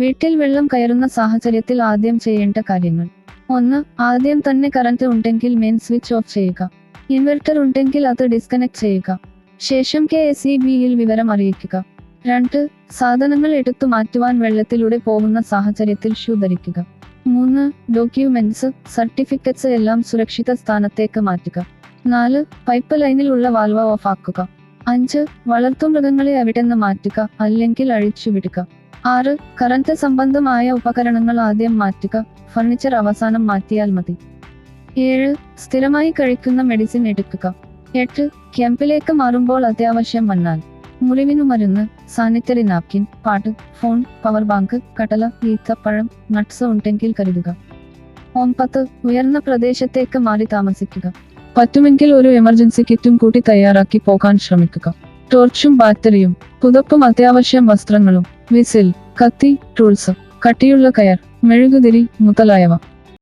വീട്ടിൽ വെള്ളം കയറുന്ന സാഹചര്യത്തിൽ ആദ്യം ചെയ്യേണ്ട കാര്യങ്ങൾ: 1. ആദ്യം തന്നെ കറന്റ് ഉണ്ടെങ്കിൽ മെയിൻ സ്വിച്ച് ഓഫ് ചെയ്യുക. ഇൻവെർട്ടർ ഉണ്ടെങ്കിൽ അത് ഡിസ്കണക്ട് ചെയ്യുക. ശേഷം KSEB-യിൽ വിവരം അറിയിക്കുക. 2. സാധനങ്ങൾ എടുത്തു മാറ്റുവാൻ വെള്ളത്തിലൂടെ പോകുന്ന സാഹചര്യത്തിൽ ഷൂ ധരിക്കുക. 3. ഡോക്യുമെന്റ്സ്, സർട്ടിഫിക്കറ്റ്സ് എല്ലാം സുരക്ഷിത സ്ഥാനത്തേക്ക് മാറ്റുക. 4. പൈപ്പ് ലൈനിൽ ഉള്ള വാൽവ് ഓഫ് ആക്കുക. 5. വളർത്തുമൃഗങ്ങളെ അവിടെന്ന് മാറ്റുക, അല്ലെങ്കിൽ അഴിച്ചുവിടുക. 6. കറന്റ് സംബന്ധമായ ഉപകരണങ്ങൾ ആദ്യം മാറ്റുക, ഫർണിച്ചർ അവസാനം മാറ്റിയാൽ മതി. 7. സ്ഥിരമായി കഴിക്കുന്ന മെഡിസിൻ എടുക്കുക. 8. ക്യാമ്പിലേക്ക് മാറുമ്പോൾ അത്യാവശ്യം വന്നാൽ മുറിവിനു മരുന്ന്, sanitary napkin, pad, phone, power bank, കടല, ഈത്തപ്പഴം, നട്ട്സ് ഉണ്ടെങ്കിൽ കരുതുക. 9. ഉയർന്ന പ്രദേശത്തേക്ക് മാറി താമസിക്കുക. പറ്റുമെങ്കിൽ ഒരു എമർജൻസി കിറ്റും കൂടി തയ്യാറാക്കി പോകാൻ ശ്രമിക്കുക. ടോർച്ചും ബാറ്ററിയും, പുതപ്പും അത്യാവശ്യം വസ്ത്രങ്ങളും, വിസിൽ, കത്തി, ടൂൾസ്, കട്ടിയുള്ള കയർ, മെഴുകുതിരി മുതലായവ.